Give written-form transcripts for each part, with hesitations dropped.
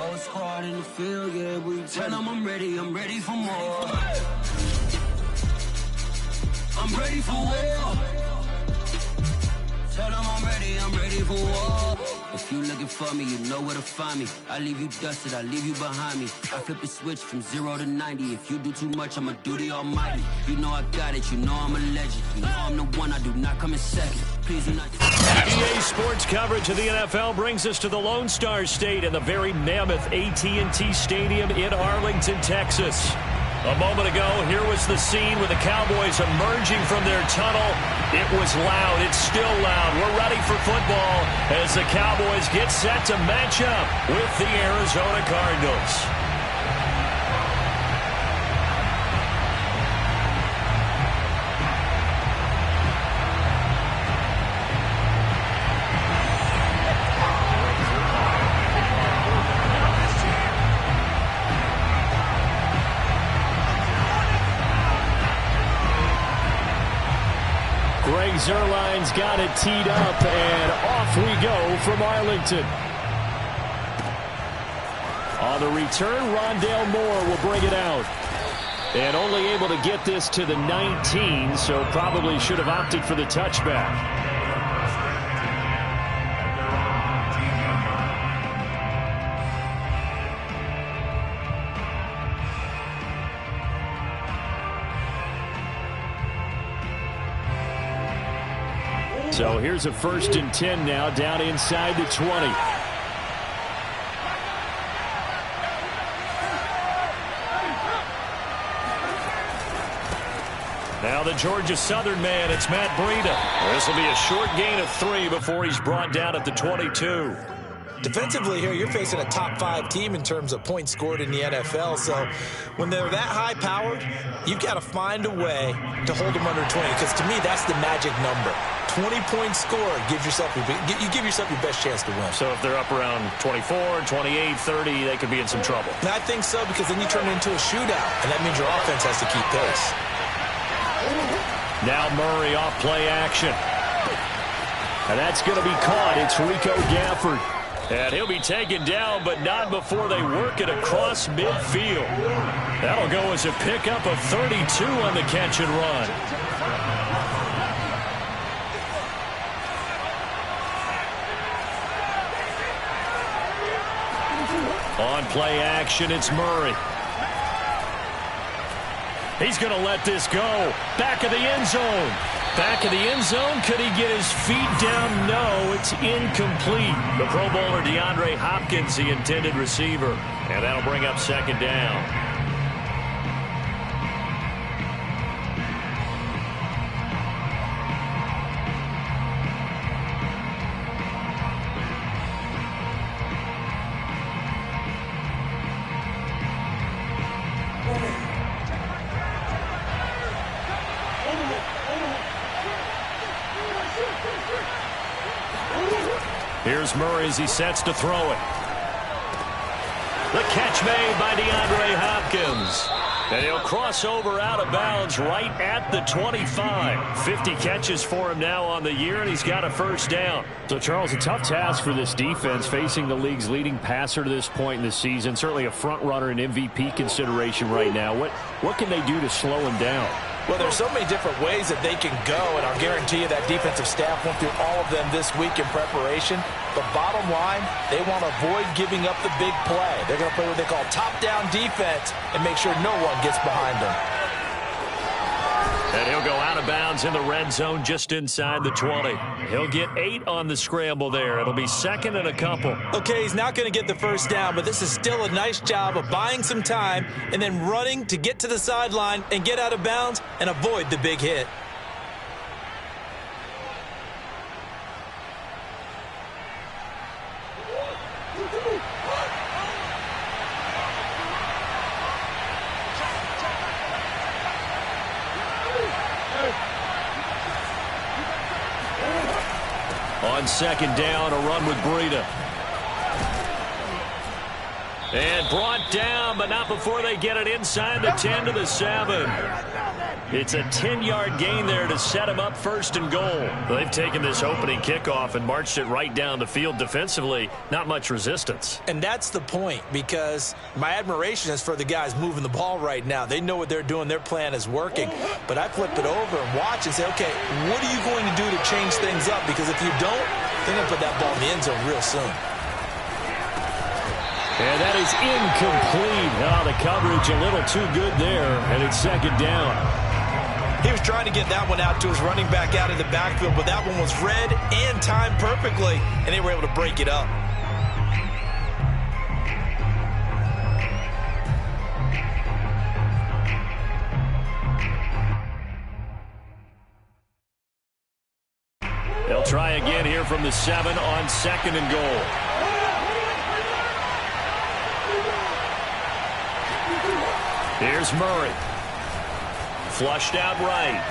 Whole squad in the field, yeah, we tell them I'm ready for more. I'm ready for war. Tell them I'm ready for war. If you looking for me, you know where to find me. I leave you dusted, I leave you behind me. I flip the switch from 0 to 90. If you do too much, I'ma do the almighty. You know I got it, you know I'm a legend. You know I'm the one, I do not come in second. Please do not. EA Sports coverage of the NFL brings us to the Lone Star State and the very mammoth AT&T Stadium in Arlington, Texas. A moment ago, here was the scene with the Cowboys emerging from their tunnel. It was loud. It's still loud. We're ready for football as the Cowboys get set to match up with the Arizona Cardinals. Zerline's got it teed up, and off we go from Arlington. On the return, Rondale Moore will bring it out. And only able to get this to the 19, so probably should have opted for the touchback. So here's a 1st and 10 now, down inside the 20. Now the Georgia Southern man, it's Matt Breida. This will be a short gain of 3 before he's brought down at the 22. Defensively here, you're facing a top 5 team in terms of points scored in the NFL. So when they're that high-powered, you've got to find a way to hold them under 20. Because to me, that's the magic number. 20 points scored, you give yourself your best chance to win. So if they're up around 24, 28, 30, they could be in some trouble. And I think so, because then you turn it into a shootout, and that means your offense has to keep pace. Now Murray off play action. And that's going to be caught. It's Rico Gafford. And he'll be taken down, but not before they work it across midfield. That'll go as a pickup of 32 on the catch and run. On play action, it's Murray. He's going to let this go. Back of the end zone. Back of the end zone. Could he get his feet down? No, it's incomplete. The Pro Bowler DeAndre Hopkins, the intended receiver. And that'll bring up 2nd down. Here's Murray as he sets to throw it. The catch made by DeAndre Hopkins. And he'll cross over out of bounds right at the 25. 50 catches for him now on the year, and he's got a 1st down. So, Charles, a tough task for this defense facing the league's leading passer to this point in the season. Certainly a front runner and MVP consideration right now. What can they do to slow him down? Well, there's so many different ways that they can go, and I'll guarantee you that defensive staff went through all of them this week in preparation. But bottom line, they want to avoid giving up the big play. They're going to play what they call top-down defense and make sure no one gets behind them. And he'll go out of bounds in the red zone just inside the 20. He'll get 8 on the scramble there. It'll be 2nd and a couple. Okay, he's not going to get the 1st down, but this is still a nice job of buying some time and then running to get to the sideline and get out of bounds and avoid the big hit. On 2nd down, a run with Breida. And brought down, but not before they get it inside the 10 to the 7. It's a 10-yard gain there to set him up first and goal. They've taken this opening kickoff and marched it right down the field defensively. Not much resistance. And that's the point, because my admiration is for the guys moving the ball right now. They know what they're doing. Their plan is working. But I flip it over and watch and say, okay, what are you going to do to change things up? Because if you don't, they're going to put that ball in the end zone real soon. And that is incomplete. Oh, the coverage a little too good there, and it's second down. He was trying to get that one out to his running back out of the backfield, but that one was read and timed perfectly, and they were able to break it up. They'll try again here from the 7 on second and goal. Here's Murray. Flushed out right.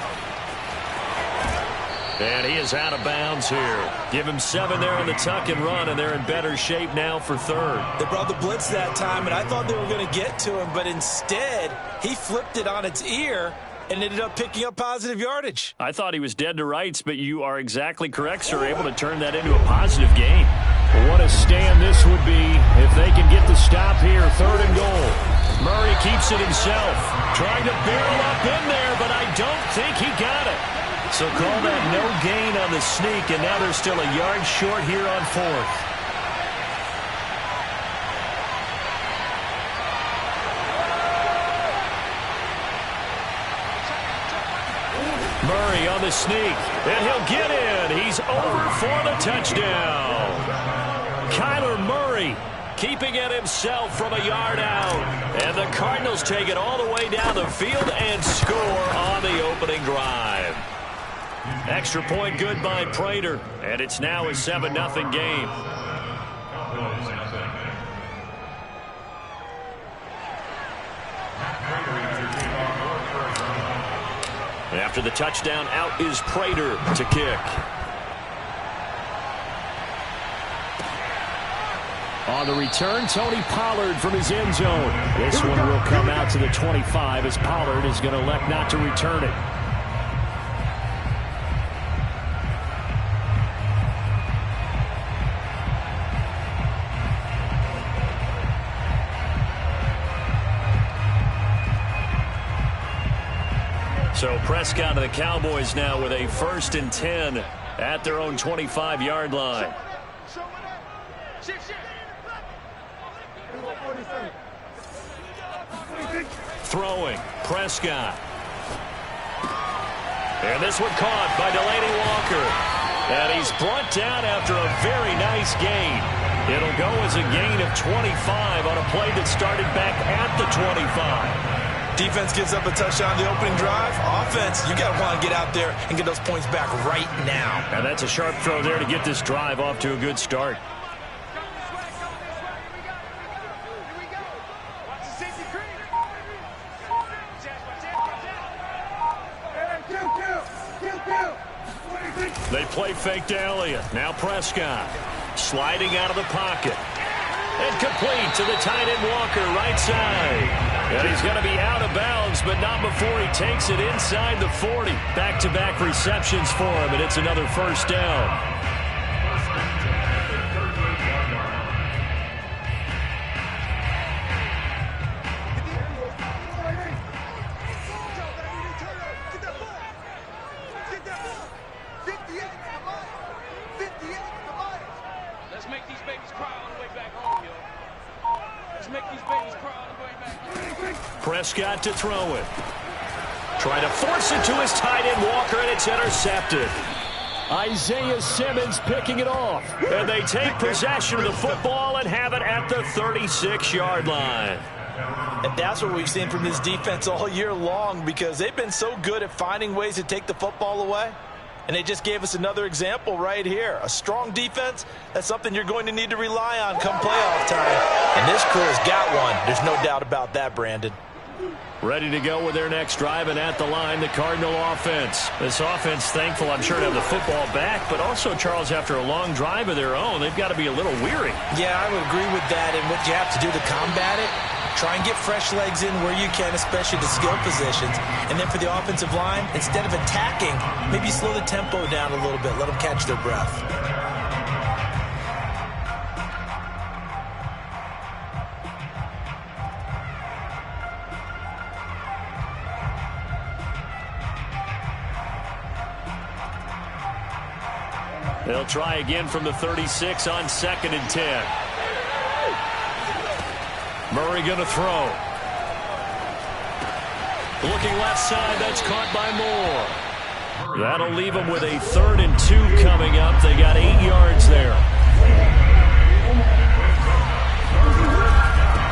And he is out of bounds here. Give him 7 there on the tuck and run, and they're in better shape now for third. They brought the blitz that time, and I thought they were going to get to him, but instead he flipped it on its ear and ended up picking up positive yardage. I thought he was dead to rights, but you are exactly correct, sir. Able to turn that into a positive gain. Well, what a stand this would be if they can get the stop here. Third and goal. Murray keeps it himself. Trying to barrel up in there, but I don't think he got it. So call that no gain on the sneak, and now they're still a yard short here on fourth. Murray on the sneak, and he'll get in. He's over for the touchdown. Kyler Murray keeping it himself from a yard out. And the Cardinals take it all the way down the field and score on the opening drive. Extra point good by Prater, and it's now a 7-0 game. After the touchdown, out is Prater to kick. On the return, Tony Pollard from his end zone. This one will come out to the 25 as Pollard is going to elect not to return it. So Prescott and the Cowboys now with a 1st and 10 at their own 25-yard line. Throwing, Prescott. And this one caught by Delaney Walker. And he's brought down after a very nice gain. It'll go as a gain of 25 on a play that started back at the 25. Defense gives up a touchdown on the opening drive. Offense, you got to want to get out there and get those points back right now. And that's a sharp throw there to get this drive off to a good start. They play fake to Elliott. Now Prescott sliding out of the pocket. And complete to the tight end Walker, right side. And he's going to be out of bounds, but not before he takes it inside the 40. Back-to-back receptions for him, and it's another first down. Prescott to throw it. Trying to force it to his tight end Walker, and it's intercepted. Isaiah Simmons picking it off. And they take possession of the football and have it at the 36-yard line. And that's what we've seen from this defense all year long, because they've been so good at finding ways to take the football away. And they just gave us another example right here. A strong defense, that's something you're going to need to rely on come playoff time. And this crew has got one. There's no doubt about that, Brandon. Ready to go with their next drive, and at the line, the Cardinal offense. This offense, thankful, I'm sure, to have the football back, but also, Charles, after a long drive of their own, they've got to be a little weary. Yeah, I would agree with that, and what you have to do to combat it, Try and get fresh legs in where you can, especially the skill positions. And then for the offensive line, instead of attacking, maybe slow the tempo down a little bit. Let them catch their breath. They'll try again from the 36 on 2nd and 10. Murray going to throw. Looking left side, that's caught by Moore. That'll leave them with a 3rd and 2 coming up. They got 8 yards there.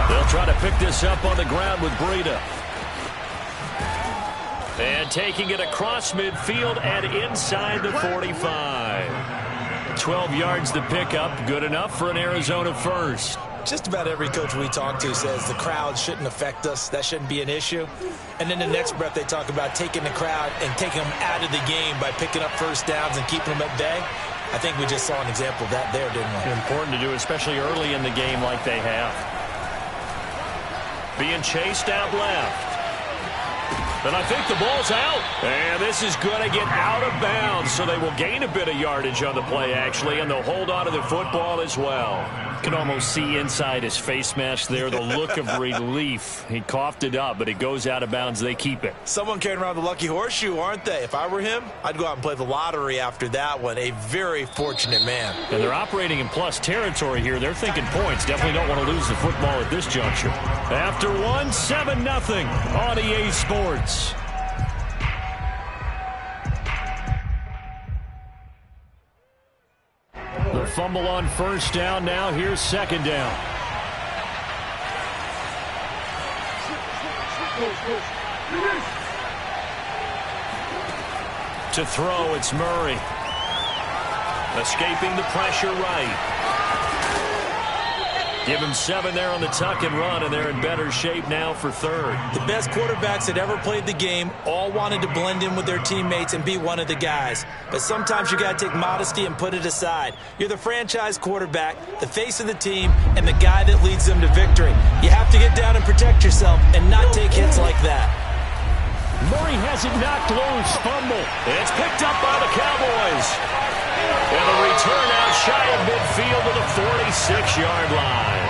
They'll try to pick this up on the ground with Breida. And taking it across midfield and inside the 45. 12 yards to pick up. Good enough for an Arizona first. Just about every coach we talk to says the crowd shouldn't affect us. That shouldn't be an issue. And then the next breath they talk about taking the crowd and taking them out of the game by picking up first downs and keeping them at bay. I think we just saw an example of that there, didn't we? Important to do, especially early in the game like they have. Being chased out left. And I think the ball's out. And this is going to get out of bounds, so they will gain a bit of yardage on the play, actually, and they'll hold on to the football as well. You can almost see inside his face mask there the look of relief. He coughed it up, but it goes out of bounds. They keep it. Someone carrying around the lucky horseshoe, aren't they? If I were him, I'd go out and play the lottery after that one. A very fortunate man. And they're operating in plus territory here. They're thinking points. Definitely don't want to lose the football at this juncture. After 7-0 on EA Sports. The fumble on first down. Now here's 2nd down. To throw, it's Murray. Escaping the pressure right. Give him 7 there on the tuck and run, and they're in better shape now for 3rd. The best quarterbacks that ever played the game all wanted to blend in with their teammates and be one of the guys. But sometimes you got to take modesty and put it aside. You're the franchise quarterback, the face of the team, and the guy that leads them to victory. You have to get down and protect yourself and not take hits like that. Murray has it knocked loose. Fumble. It's picked up by the Cowboys. And a return out shy of midfield to the 46-yard line.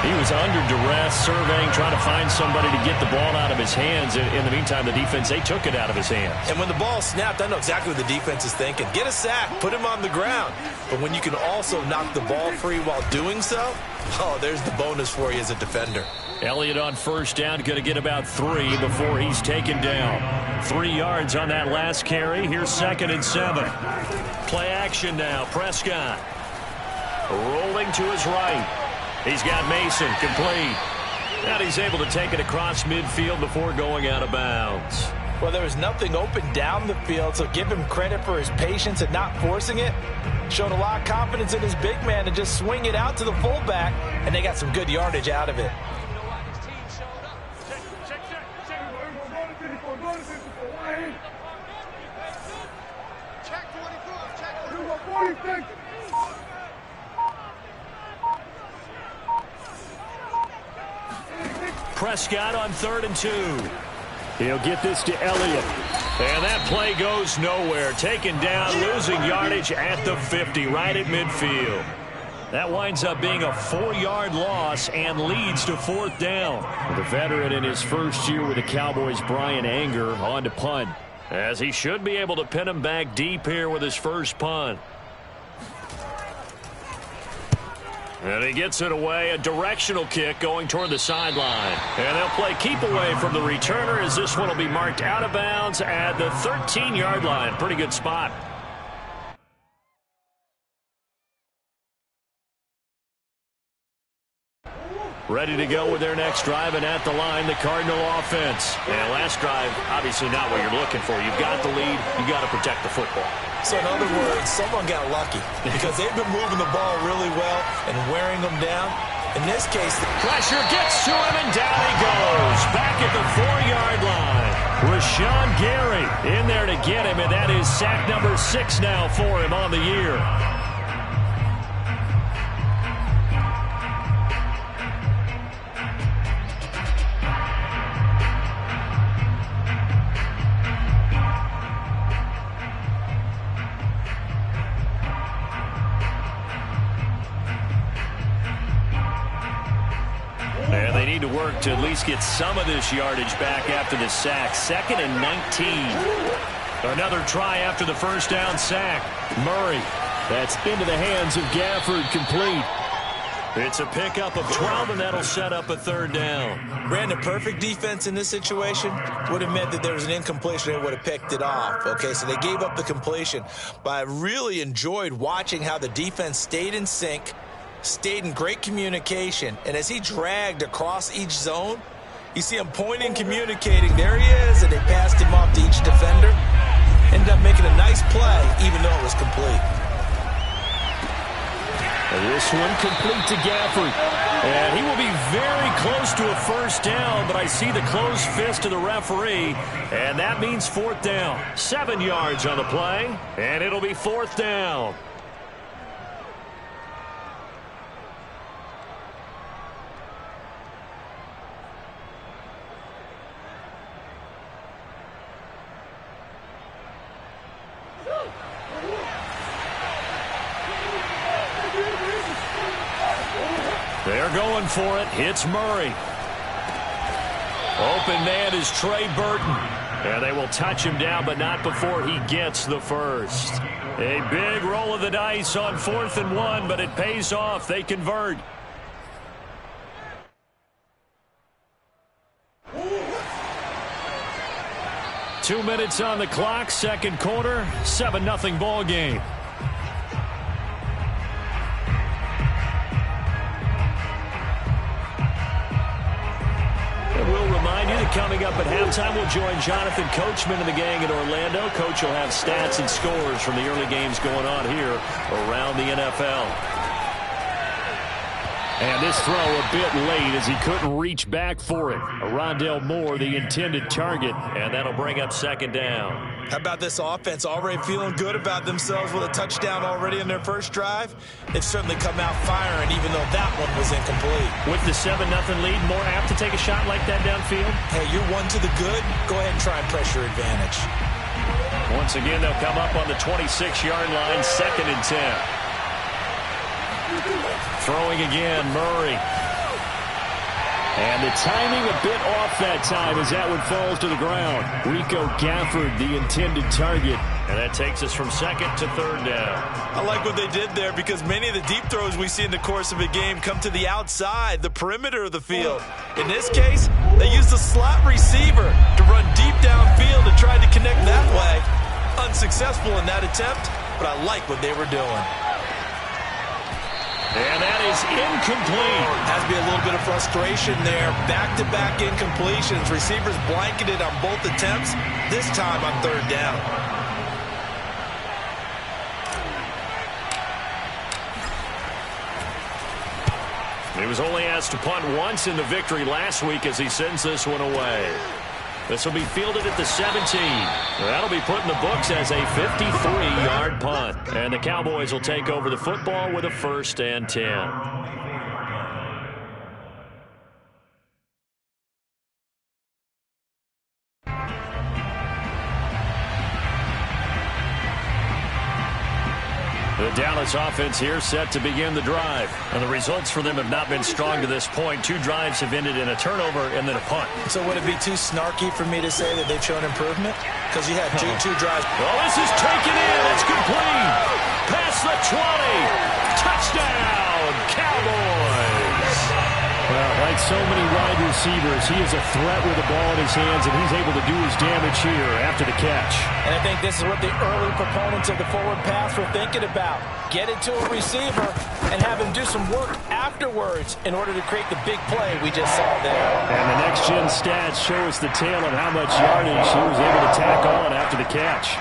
He was under duress, surveying, trying to find somebody to get the ball out of his hands. In the meantime, the defense, they took it out of his hands. And when the ball snapped, I know exactly what the defense is thinking. Get a sack, put him on the ground. But when you can also knock the ball free while doing so, oh, there's the bonus for you as a defender. Elliott on first down, going to get about 3 before he's taken down. 3 yards on that last carry. Here's 2nd and 7. Play action now. Prescott rolling to his right. He's got Mason complete. And he's able to take it across midfield before going out of bounds. Well, there was nothing open down the field, so give him credit for his patience and not forcing it. Showed a lot of confidence in his big man to just swing it out to the fullback, and they got some good yardage out of it. Prescott on 3rd and 2. He'll get this to Elliott. And that play goes nowhere. Taken down, losing yardage at the 50, right at midfield. That winds up being a 4-yard loss and leads to 4th down. The veteran in his first year with the Cowboys, Brian Anger, on to punt, as he should be able to pin him back deep here with his first punt. And he gets it away, a directional kick going toward the sideline. And they'll play keep away from the returner, as this one will be marked out of bounds at the 13-yard line. Pretty good spot. Ready to go with their next drive, and at the line, the Cardinal offense. And last drive, obviously not what you're looking for. You've got the lead. You've got to protect the football. So in other words, someone got lucky because they've been moving the ball really well and wearing them down. In this case, the pressure gets to him, and down he goes. Back at the 4-yard line. Rashawn Gary in there to get him, and that is sack number 6 now for him on the year. need to work to at least get some of this yardage back after the sack. 2nd and 19. Another try after the first down sack. Murray. That's into the hands of Gafford, complete. It's a pickup of 12, and that'll set up a 3rd down. Brandon, perfect defense in this situation would have meant that there was an incompletion. They would have picked it off. Okay, so they gave up the completion. But I really enjoyed watching how the defense stayed in sync, stayed in great communication, and as he dragged across each zone, you see him pointing, communicating. There he is, and they passed him off to each defender. Ended up making a nice play, even though it was complete. And this one complete to Gafford. And he will be very close to a 1st down, but I see the closed fist of the referee, and that means 4th down. 7 yards on the play, and it'll be 4th down. They're going for it. It's Murray. Open man is Trey Burton. And they will touch him down, but not before he gets the first. A big roll of the dice on 4th and 1, but it pays off. They convert. Two minutes on the clock, 2nd quarter, 7-0 ball game. We'll remind you that coming up at halftime, we'll join Jonathan Coachman and the gang in Orlando. Coach will have stats and scores from the early games going on here around the NFL. And this throw a bit late as he couldn't reach back for it. Rondale Moore, the intended target, and that'll bring up 2nd down. How about this offense already feeling good about themselves with a touchdown already in their first drive? They've certainly come out firing, even though that one was incomplete. With the 7-0 lead, more apt to take a shot like that downfield? Hey, you're one to the good. Go ahead and try and press your advantage. Once again, they'll come up on the 26-yard line, 2nd and 10. Throwing again, Murray. And the timing a bit off that time as that one falls to the ground. Rico Gafford, the intended target. And that takes us from 2nd to 3rd down. I like what they did there because many of the deep throws we see in the course of a game come to the outside, the perimeter of the field. In this case, they used a slot receiver to run deep downfield and tried to connect that way. Unsuccessful in that attempt, but I like what they were doing. And that is incomplete. Has to be a little bit of frustration there. Back-to-back incompletions. Receivers blanketed on both attempts, this time on 3rd down. He was only asked to punt once in the victory last week as he sends this one away. This will be fielded at the 17. That'll be put in the books as a 53-yard punt. And the Cowboys will take over the football with a 1st and 10. The Dallas offense here set to begin the drive. And the results for them have not been strong to this point. 2 drives have ended in a turnover and then a punt. So would it be too snarky for me to say that they've shown improvement? Because you had two drives. Well, this is taken in. It's complete. Past the 20. Touchdown, Cowboys. Well, like so many wide receivers, he is a threat with the ball in his hands, and he's able to do his damage here after the catch. And I think this is what the early proponents of the forward pass were thinking about. Get it to a receiver and have him do some work afterwards in order to create the big play we just saw there. And the next-gen stats show us the tail of how much yardage he was able to tack on after the catch.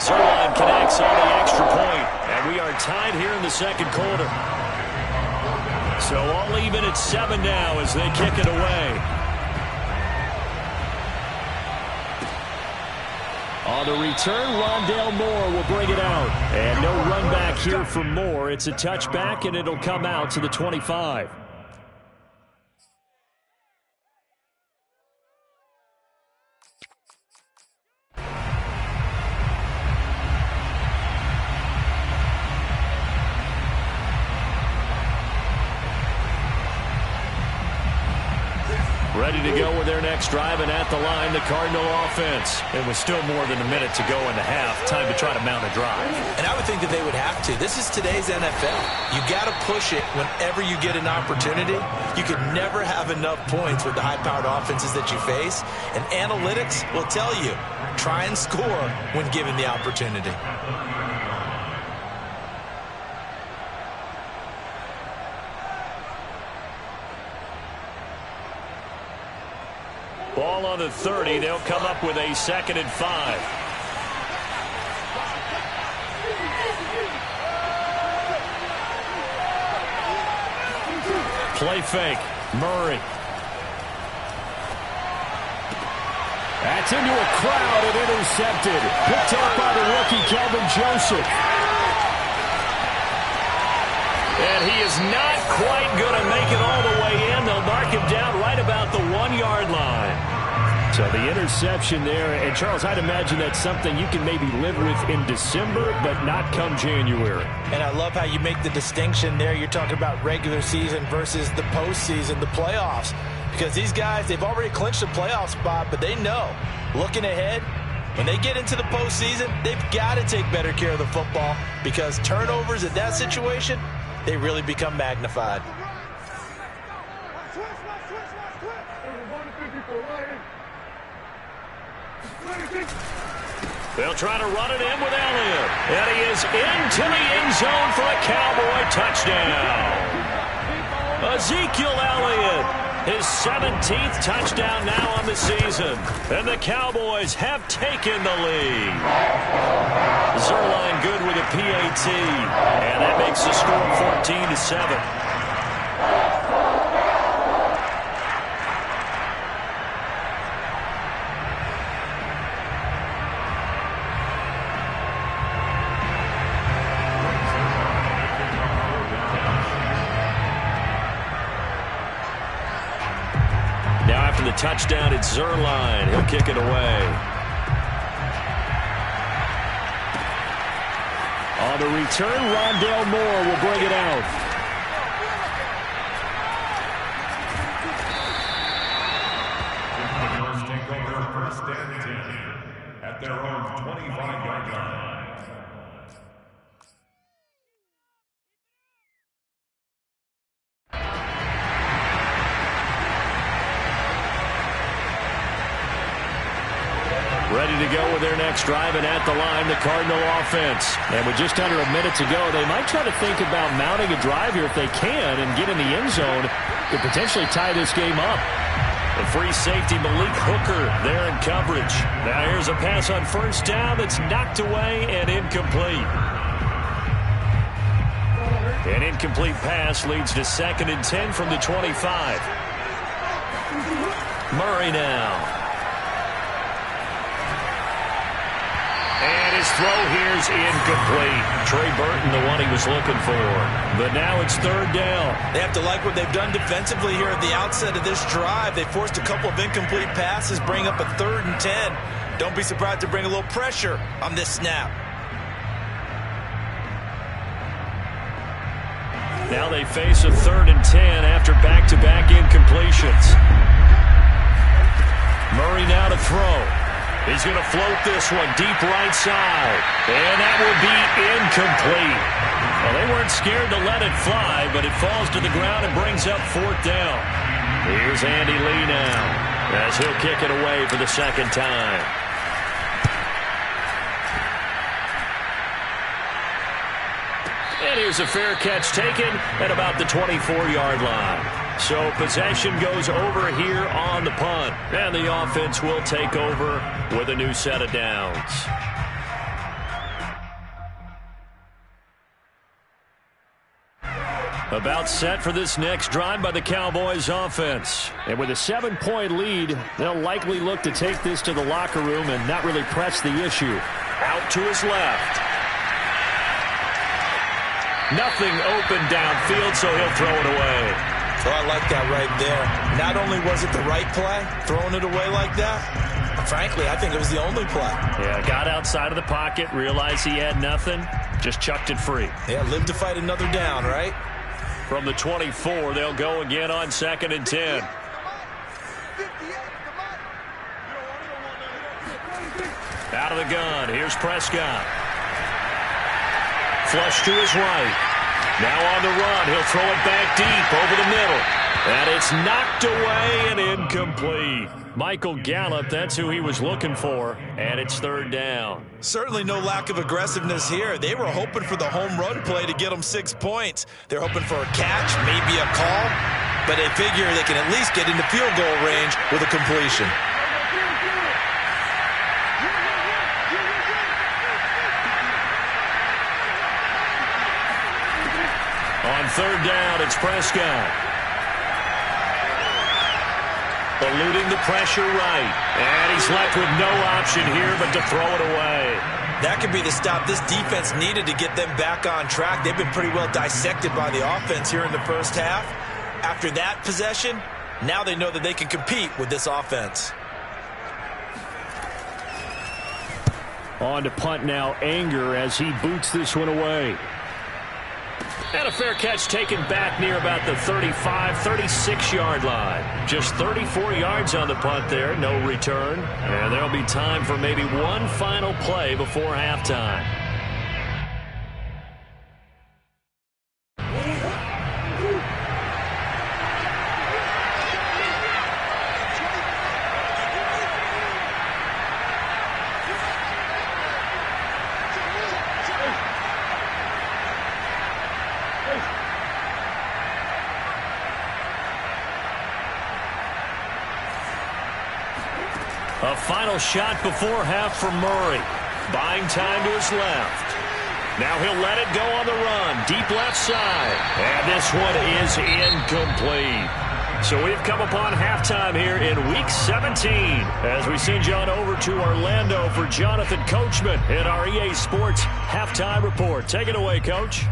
Zerline connects on the extra point, and we are tied here in the 2nd quarter. So all even at 7 now as they kick it away. On the return, Rondale Moore will bring it out. And no run back here for Moore. It's a touchback, and it'll come out to the 25. Ready to go with their next drive, and at the line, the Cardinal offense. It was still more than a minute to go in the half. Time to try to mount a drive. And I would think that they would have to. This is today's NFL. You got to push it whenever you get an opportunity. You could never have enough points with the high-powered offenses that you face. And analytics will tell you, try and score when given the opportunity. Ball on the 30. They'll come up with a 2nd and 5. Play fake. Murray. That's into a crowd and intercepted. Picked up by the rookie, Kelvin Joseph. And he is not quite going to make it all the way in. They'll mark him down right about the 1-yard line. So the interception there. And, Charles, I'd imagine that's something you can maybe live with in December, but not come January. And I love how you make the distinction there. You're talking about regular season versus the postseason, the playoffs. Because these guys, they've already clinched a playoff spot, but they know, looking ahead, when they get into the postseason, they've got to take better care of the football because turnovers in that situation, they really become magnified. They'll try to run it in with Elliott. And he is into the end zone for a Cowboy touchdown. Ezekiel Elliott, his 17th touchdown now on the season. And the Cowboys have taken the lead. Zerline good with a PAT. And that makes the score 14-7. The touchdown, it's Zerline. He'll kick it away. On the return, Rondale Moore will bring it out. The take over 1st and 10 at their own 25-yard line. Ready to go with their next drive, and at the line, the Cardinal offense. And with just under a minute to go, they might try to think about mounting a drive here if they can and get in the end zone to potentially tie this game up. The free safety, Malik Hooker, there in coverage. Now here's a pass on 1st down that's knocked away and incomplete. An incomplete pass leads to 2nd and 10 from the 25. Murray now. And his throw here's incomplete. Trey Burton, the one he was looking for. But now it's 3rd down. They have to like what they've done defensively here at the outset of this drive. They forced a couple of incomplete passes, bring up a 3rd and 10. Don't be surprised to bring a little pressure on this snap. Now they face a 3rd and 10 after back-to-back incompletions. Murray now to throw. He's going to float this one deep right side. And that will be incomplete. Well, they weren't scared to let it fly, but it falls to the ground and brings up 4th down. Here's Andy Lee now as he'll kick it away for the 2nd time. And here's a fair catch taken at about the 24-yard line. So possession goes over here on the punt. And the offense will take over with a new set of downs. About set for this next drive by the Cowboys offense. And with a 7-point lead, they'll likely look to take this to the locker room and not really press the issue. Out to his left. Nothing open downfield, so he'll throw it away. So I like that right there. Not only was it the right play, throwing it away like that, frankly, I think it was the only play. Yeah, got outside of the pocket, realized he had nothing, just chucked it free. Yeah, live to fight another down, right? From the 24, they'll go again on 2nd and 10. Out of the gun, here's Prescott. Flush to his right. Now on the run, he'll throw it back deep over the middle. And it's knocked away and incomplete. Michael Gallup, that's who he was looking for, and it's third down. Certainly no lack of aggressiveness here. They were hoping for the home run play to get them 6 points. They're hoping for a catch, maybe a call, but they figure they can at least get into field goal range with a completion. On third down, it's Prescott. Eluding the pressure right. And he's left with no option here but to throw it away. That could be the stop this defense needed to get them back on track. They've been pretty well dissected by the offense here in the first half. After that possession, now they know that they can compete with this offense. On to punt now, Anger, as he boots this one away. And a fair catch taken back near about the 35, 36-yard line. Just 34 yards on the punt there, no return. And there'll be time for maybe one final play before halftime. A final shot before half for Murray. Buying time to his left. Now he'll let it go on the run. Deep left side. And this one is incomplete. So we've come upon halftime here in Week 17 as we send you on over to Orlando for Jonathan Coachman in our EA Sports Halftime Report. Take it away, Coach.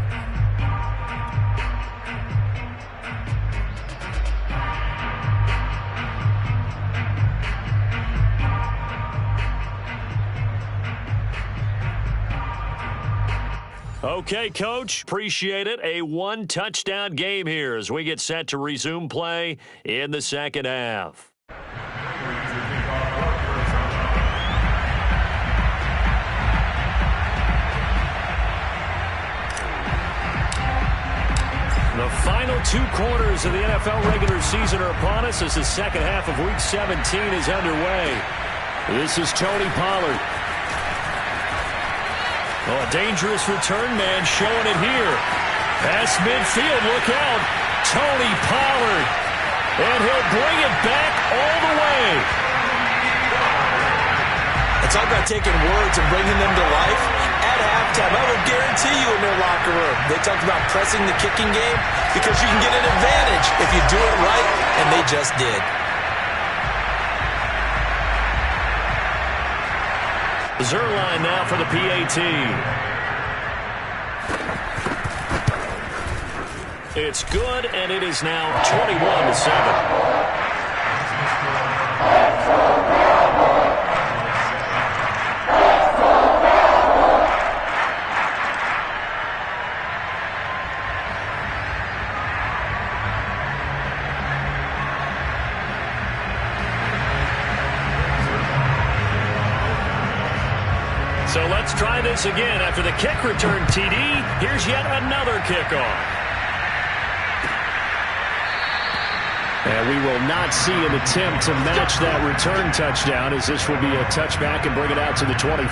Okay, Coach, appreciate it. A one-touchdown game here as we get set to resume play in the second half. The final 2 quarters of the NFL regular season are upon us as the second half of Week 17 is underway. This is Tony Pollard. Oh, a dangerous return man showing it here. Past midfield, look out. Tony Pollard. And he'll bring it back all the way. It's all about taking words and bringing them to life. At halftime, I will guarantee you in their locker room, they talked about pressing the kicking game because you can get an advantage if you do it right, and they just did. Zerline now for the PAT. It's good, and it is now 21-7. So let's try this again. After the kick return TD, here's yet another kickoff. And we will not see an attempt to match that return touchdown, as this will be a touchback and bring it out to the 25.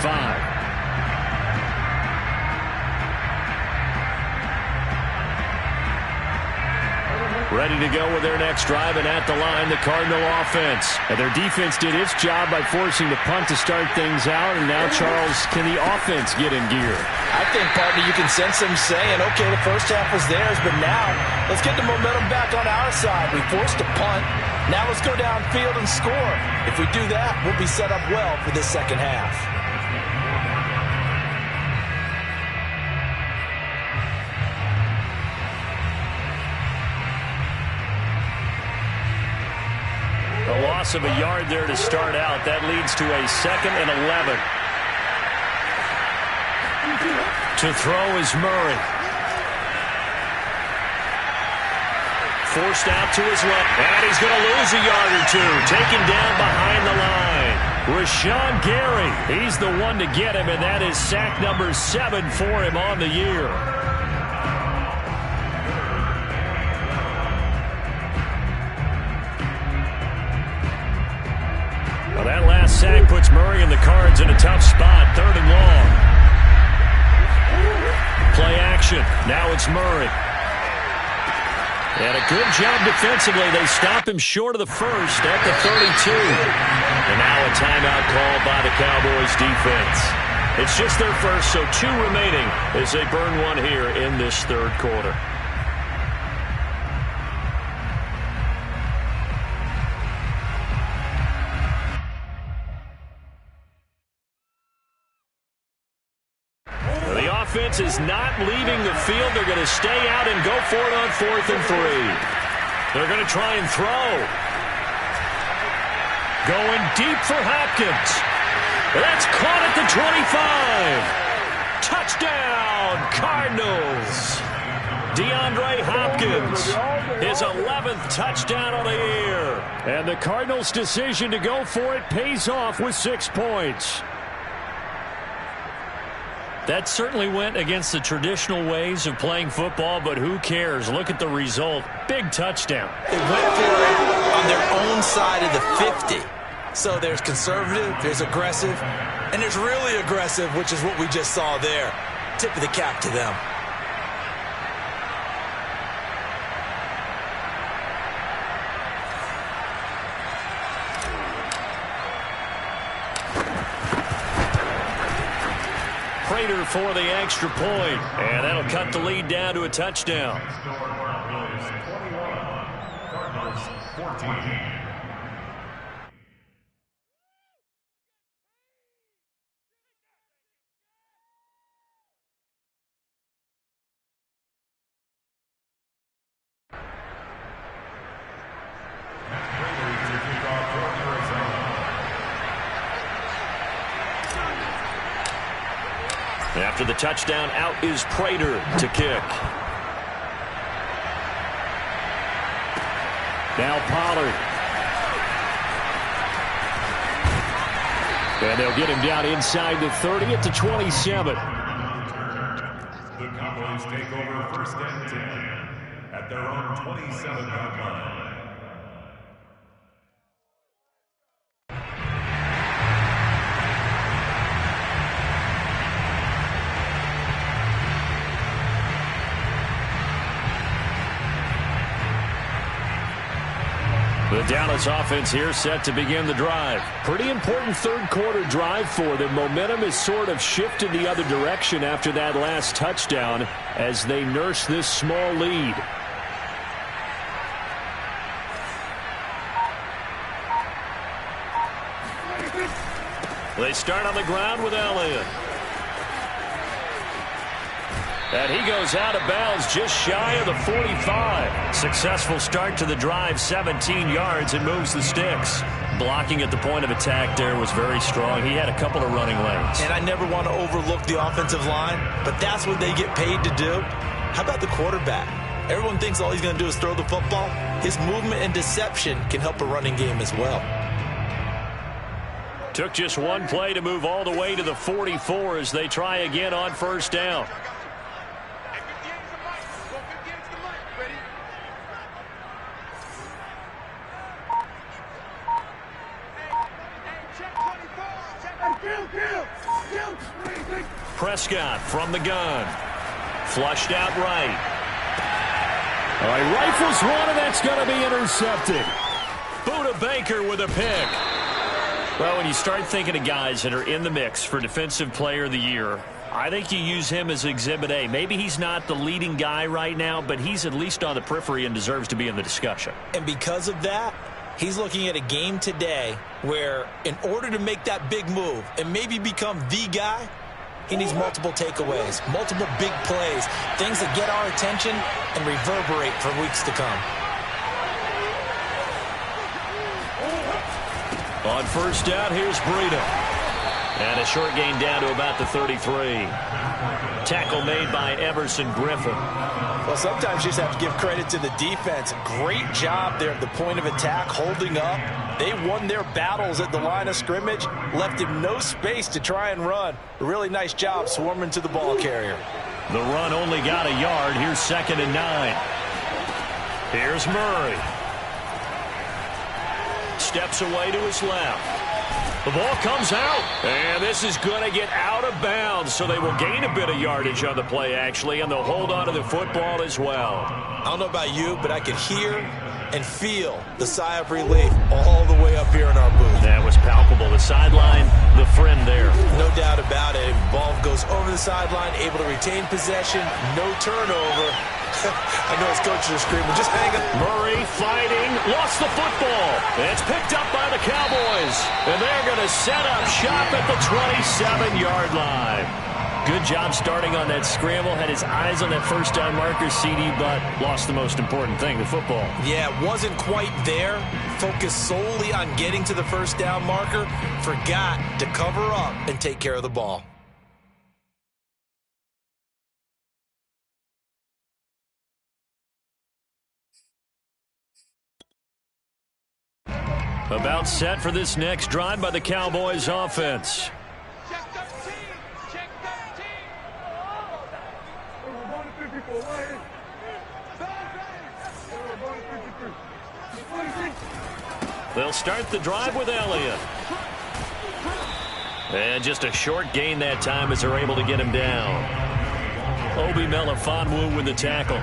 Ready to go with their next drive, and at the line, the Cardinal offense. And their defense did its job by forcing the punt to start things out, and now, Charles, can the offense get in gear? I think, partner, you can sense them saying, okay, the first half was theirs, but now let's get the momentum back on our side. We forced a punt. Now let's go downfield and score. If we do that, we'll be set up well for this second half. A loss of a yard there to start out. That leads to a 2nd and 11. To throw is Murray. Forced out to his left. And he's going to lose a yard or two. Taken down behind the line. Rashawn Gary, he's the one to get him, and that is sack number 7 for him on the year. Well, that last sack puts Murray and the Cards in a tough spot, 3rd and long. Play action. Now it's Murray. And a good job defensively. They stop him short of the first at the 32. And now a timeout called by the Cowboys defense. It's just their first, so 2 remaining as they burn one here in this 3rd quarter. The offense is not leaving the field. They're going to stay out and go for it on 4th and 3. They're going to try and throw. Going deep for Hopkins. That's caught at the 25. Touchdown, Cardinals. DeAndre Hopkins, his 11th touchdown of the year. And the Cardinals' decision to go for it pays off with 6 points. That certainly went against the traditional ways of playing football, but who cares? Look at the result. Big touchdown. They went for it on their own side of the 50. So there's conservative, there's aggressive, and there's really aggressive, which is what we just saw there. Tip of the cap to them. Prater for the extra point, and that'll cut the lead down to a touchdown. Cardinals 14. After the touchdown, out is Prater to kick. Now Pollard. And they'll get him down inside the 30 at the 27. The Cowboys take over 1st and 10 at their own 27-yard line. The Dallas offense here set to begin the drive. Pretty important 3rd quarter drive for them. Momentum has sort of shifted the other direction after that last touchdown as they nurse this small lead. They start on the ground with Elliott. And he goes out of bounds just shy of the 45. Successful start to the drive, 17 yards, and moves the sticks. Blocking at the point of attack there was very strong. He had a couple of running lanes. And I never want to overlook the offensive line, but that's what they get paid to do. How about the quarterback? Everyone thinks all he's going to do is throw the football. His movement and deception can help a running game as well. Took just one play to move all the way to the 44 as they try again on 1st down. Prescott from the gun. Flushed out right. All right, rifles one, and that's going to be intercepted. Buda Baker with a pick. Well, when you start thinking of guys that are in the mix for Defensive Player of the Year, I think you use him as Exhibit A. Maybe he's not the leading guy right now, but he's at least on the periphery and deserves to be in the discussion. And because of that, he's looking at a game today where in order to make that big move and maybe become the guy, he needs multiple takeaways, multiple big plays, things that get our attention and reverberate for weeks to come. On 1st down, here's Breida. And a short gain down to about the 33. Tackle made by Emerson Griffin. Well, sometimes you just have to give credit to the defense. Great job there at the point of attack, holding up. They won their battles at the line of scrimmage, left him no space to try and run. A really nice job swarming to the ball carrier. The run only got a yard. Here's 2nd and 9. Here's Murray. Steps away to his left. The ball comes out, and this is going to get out of bounds, so they will gain a bit of yardage on the play, actually, and they'll hold on to the football as well. I don't know about you, but I could hear and feel the sigh of relief all the way up here in our booth. That was palpable. The sideline, the friend there. No doubt about it. Ball goes over the sideline, able to retain possession, no turnover. I know his coaches are screaming, just hang it. Murray fighting, lost the football. It's picked up by the Cowboys, and they're going to set up shop at the 27-yard line. Good job starting on that scramble. Had his eyes on that first down marker, CD, but lost the most important thing, the football. Yeah, wasn't quite there. Focused solely on getting to the first down marker. Forgot to cover up and take care of the ball. About set for this next drive by the Cowboys offense. They'll start the drive with Elliott. And just a short gain that time as they're able to get him down. Obi Melifonwu with the tackle.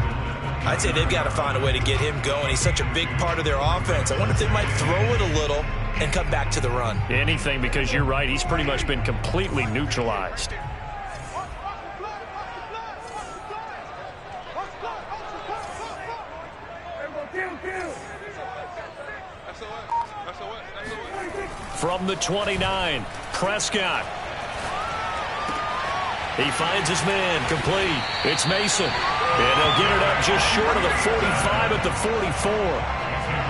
I'd say they've got to find a way to get him going. He's such a big part of their offense. I wonder if they might throw it a little and come back to the run. Anything, because you're right. He's pretty much been completely neutralized. From the 29, Prescott. He finds his man, complete. It's Mason. And he'll get it up just short of the 45 at the 44.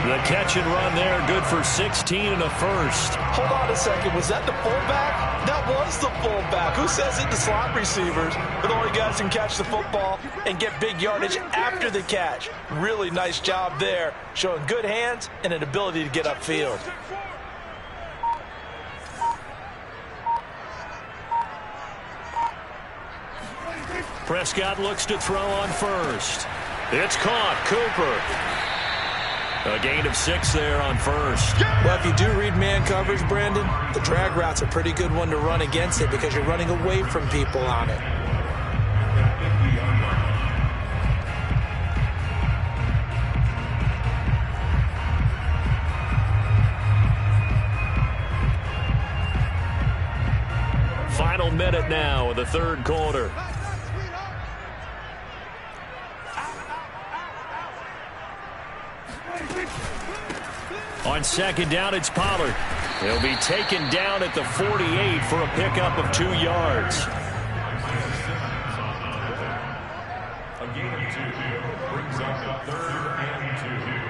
The catch and run there, good for 16 and a first. Hold on a second. Was that the fullback? That was the fullback. Who says it to slot receivers? But the only guys who can catch the football and get big yardage after the catch. Really nice job there, showing good hands and an ability to get upfield. Prescott looks to throw on first. It's caught. Cooper. A gain of 6 there on first. Well, if you do read man coverage, Brandon, the drag route's a pretty good one to run against it because you're running away from people on it. Final minute now of the third quarter. On second down, it's Pollard. He'll be taken down at the 48 for a pickup of 2 yards. A gain of 2 brings up the 3rd and 2.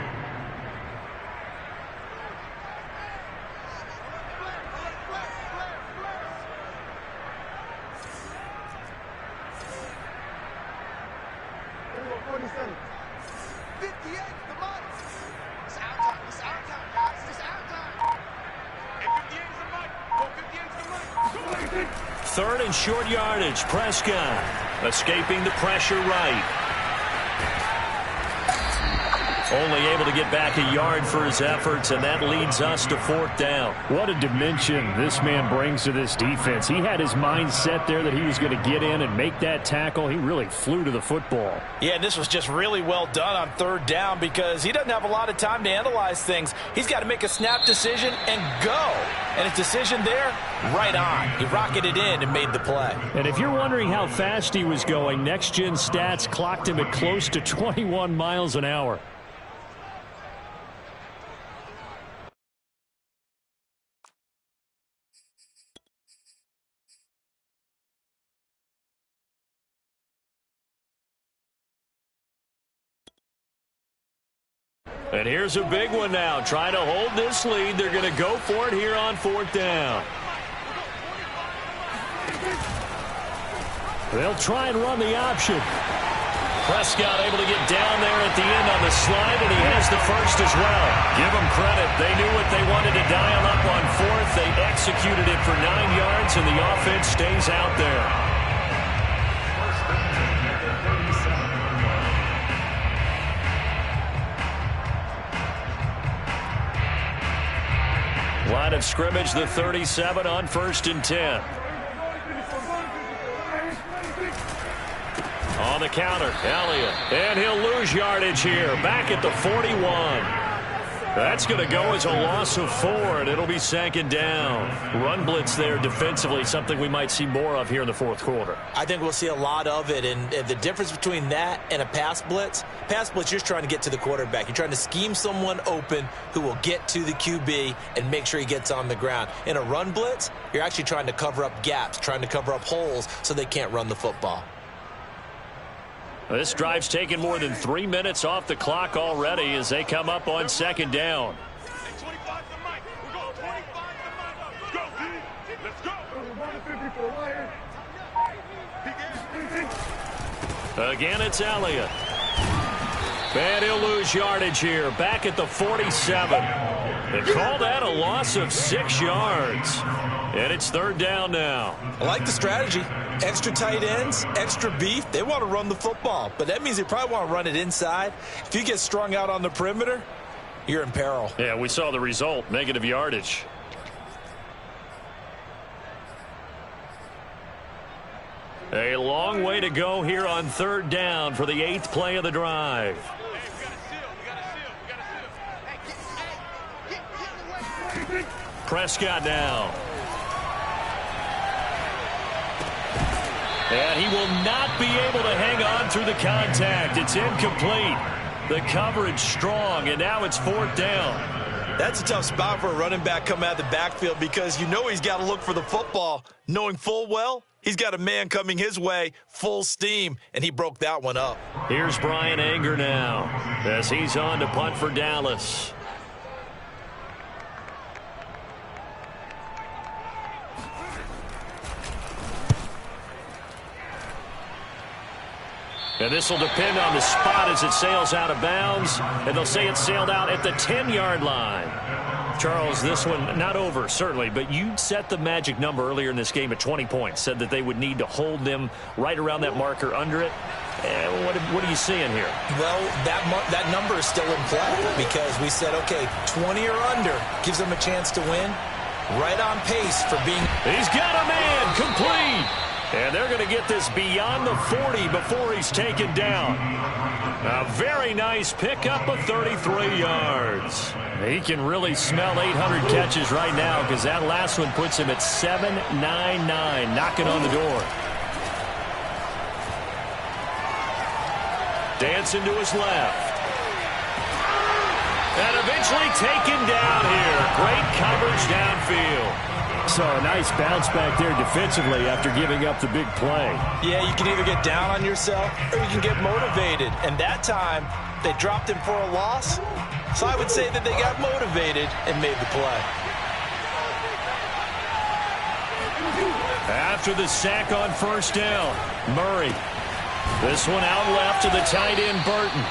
Third and short yardage. Prescott escaping the pressure right. Only able to get back a yard for his efforts, and that leads us to 4th down. What a dimension this man brings to this defense. He had his mind set there that he was going to get in and make that tackle. He really flew to the football. Yeah, and this was just really well done on 3rd down because he doesn't have a lot of time to analyze things. He's got to make a snap decision and go. And his decision there, right on. He rocketed in and made the play. And if you're wondering how fast he was going, Next Gen Stats clocked him at close to 21 miles an hour. And here's a big one now. Trying to hold this lead. They're going to go for it here on 4th down. They'll try and run the option. Prescott able to get down there at the end on the slide, and he has the first as well. Give them credit. They knew what they wanted to dial up on fourth. They executed it for 9 yards, and the offense stays out there. Line of scrimmage, the 37 on 1st and 10. On the counter, Elliott. And he'll lose yardage here. Back at the 41. That's going to go as a loss of 4, and it'll be 2nd down. Run blitz there defensively, something we might see more of here in the 4th quarter. I think we'll see a lot of it, and the difference between that and a pass blitz, you're just trying to get to the quarterback. You're trying to scheme someone open who will get to the QB and make sure he gets on the ground. In a run blitz, you're actually trying to cover up gaps, trying to cover up holes so they can't run the football. This drive's taken more than 3 minutes off the clock already as they come up on 2nd down. Again, it's Elliott. And he'll lose yardage here. Back at the 47. They call that a loss of 6 yards. And it's 3rd down now. I like the strategy. Extra tight ends, extra beef. They want to run the football, but that means they probably want to run it inside. If you get strung out on the perimeter, you're in peril. Yeah, we saw the result, negative yardage. A long way to go here on 3rd down for the 8th play of the drive. Prescott now. And he will not be able to hang on through the contact. It's incomplete. The coverage strong, and now it's 4th down. That's a tough spot for a running back coming out of the backfield because you know he's got to look for the football, knowing full well he's got a man coming his way, full steam, and he broke that one up. Here's Brian Anger now as he's on to punt for Dallas. And this will depend on the spot as it sails out of bounds. And they'll say it sailed out at the 10-yard line. Charles, this one not over, certainly, but you set the magic number earlier in this game at 20 points. Said that they would need to hold them right around that marker under it. What are you seeing here? Well, that number is still in play because we said, okay, 20 or under gives them a chance to win. Right on pace for being... He's got a man, complete. And they're going to get this beyond the 40 before he's taken down. A very nice pickup of 33 yards. He can really smell 800 catches right now because that last one puts him at 799, knocking on the door. Dancing to his left. And eventually taken down here. Great coverage downfield. So a nice bounce back there defensively after giving up the big play. Yeah, you can either get down on yourself or you can get motivated. And that time, they dropped him for a loss. So I would say that they got motivated and made the play. After the sack on 1st down, Murray. This one out left to the tight end, Burton.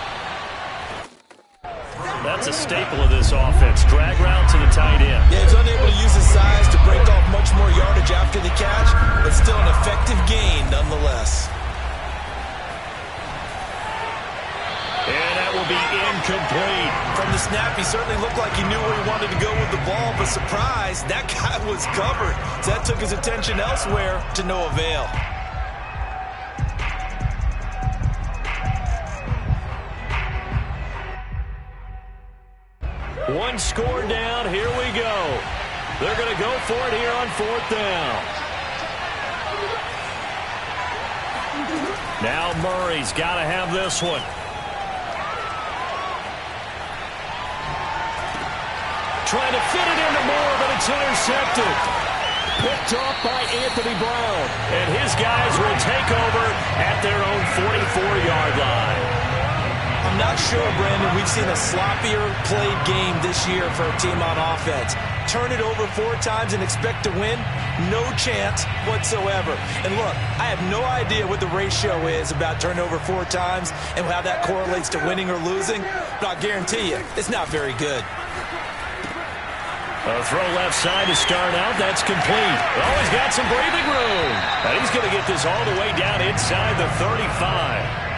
That's a staple of this offense. Drag route to the tight end. Yeah, he's unable to use his size to break off much more yardage after the catch, but still an effective gain nonetheless. And that will be incomplete. From the snap, he certainly looked like he knew where he wanted to go with the ball, but surprise, that guy was covered. So that took his attention elsewhere to no avail. One score down. Here we go. They're going to go for it here on 4th down. Now Murray's got to have this one. Trying to fit it into Moore, but it's intercepted. Picked off by Anthony Brown. And his guys will take over at their own 44-yard line. I'm not sure, Brandon. We've seen a sloppier played game this year for a team on offense. Turn it over 4 times and expect to win? No chance whatsoever. And look, I have no idea what the ratio is about turnover 4 times and how that correlates to winning or losing, but I'll guarantee you it's not very good. A throw left side to start out. That's complete. Oh, he's got some breathing room. And he's going to get this all the way down inside the 35.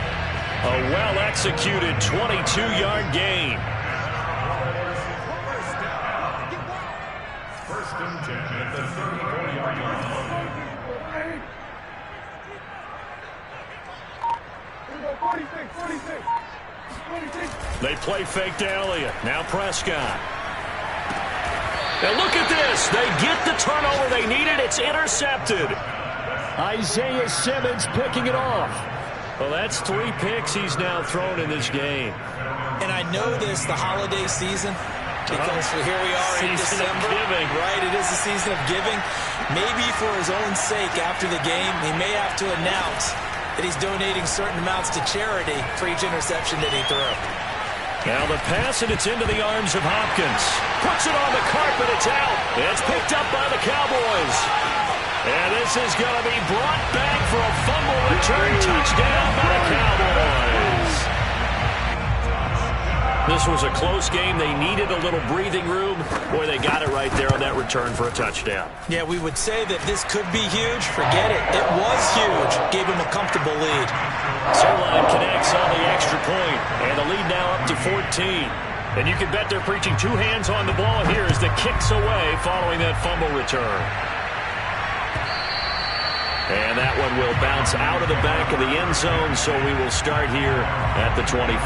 A well-executed 22-yard gain. First and 10 at the 34-yard line. They play fake to Elliott. Now Prescott. And look at this. They get the turnover they needed. It's intercepted. Isaiah Simmons picking it off. Well, that's 3 picks he's now thrown in this game. And I know this, the holiday season, because here we are in December. Right, it is the season of giving. Maybe for his own sake after the game, he may have to announce that he's donating certain amounts to charity for each interception that he threw. Now the pass, and it's into the arms of Hopkins. Puts it on the carpet, it's out. It's picked up by the Cowboys. And this is going to be brought back for a fumble return touchdown by the Cowboys. This was a close game. They needed a little breathing room. Boy, they got it right there on that return for a touchdown. Yeah, we would say that this could be huge. Forget it. It was huge. Gave him a comfortable lead. Zerline connects on the extra point, and the lead now up to 14. And you can bet they're preaching 2 hands on the ball here as the kick's away following that fumble return. And that one will bounce out of the back of the end zone, so we will start here at the 25.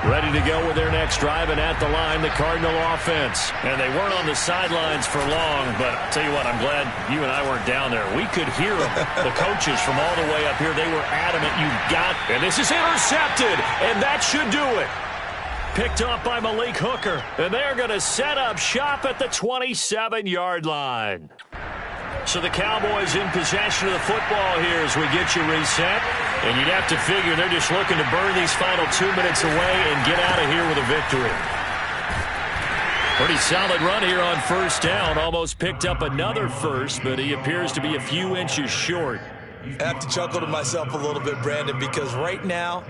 Ready to go with their next drive, and at the line, the Cardinal offense. And they weren't on the sidelines for long, but I'll tell you what, I'm glad you and I weren't down there. We could hear them, the coaches from all the way up here. They were adamant, you got, and this is intercepted, and that should do it. Picked off by Malik Hooker, and they're going to set up shop at the 27-yard line. So the Cowboys in possession of the football here as we get you reset. And you'd have to figure they're just looking to burn these final 2 minutes away and get out of here with a victory. Pretty solid run here on first down. Almost picked up another first, but he appears to be a few inches short. I have to chuckle to myself a little bit, Brandon, because right now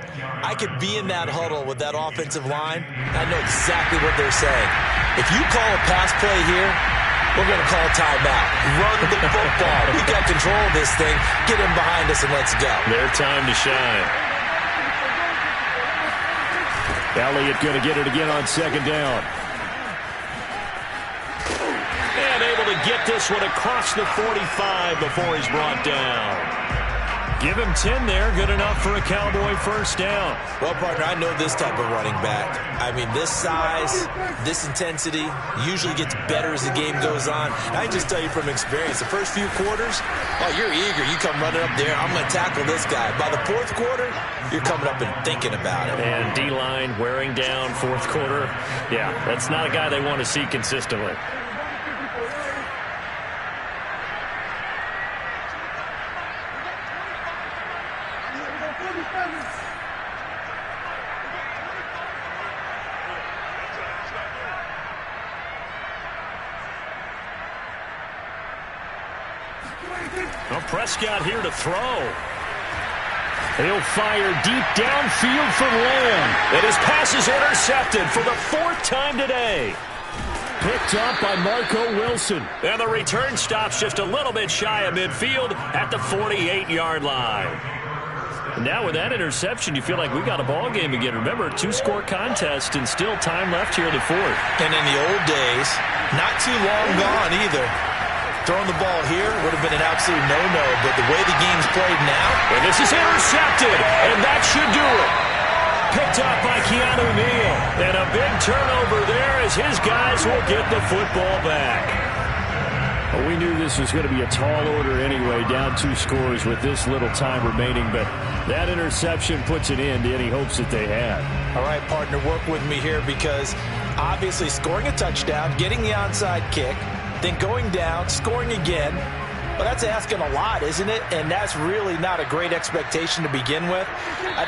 I could be in that huddle with that offensive line. I know exactly what they're saying. If you call a pass play here, we're going to call a timeout. Run the football. We got control of this thing. Get him behind us and let's go. Their time to shine. Elliott going to get it again on second down. And able to get this one across the 45 before he's brought down. Give him 10 there. Good enough for a Cowboy first down. Well, partner, I know this type of running back. I mean, this size, this intensity usually gets better as the game goes on. And I can just tell you from experience, the first few quarters, oh, you're eager. You come running up there. I'm going to tackle this guy. By the fourth quarter, you're coming up and thinking about it. And D-line wearing down fourth quarter. Yeah, that's not a guy they want to see consistently. Well, Prescott here to throw. He'll fire deep downfield for Lamb. And his pass is intercepted for the 4th time today. Picked up by Marco Wilson. And the return stops just a little bit shy of midfield at the 48-yard line. And now with that interception, you feel like we got a ball game again. Remember, 2-score contest and still time left here in the 4th. And in the old days, not too long gone either. Throwing the ball here would have been an absolute no-no, but the way the game's played now. And this is intercepted, and that should do it. Picked up by Keanu Neal. And a big turnover there as his guys will get the football back. Well, we knew this was going to be a tall order anyway, down 2 scores with this little time remaining, but that interception puts an end to any hopes that they had. All right, partner, work with me here because obviously scoring a touchdown, getting the onside kick, then going down, scoring again. Well, that's asking a lot, isn't it? And that's really not a great expectation to begin with.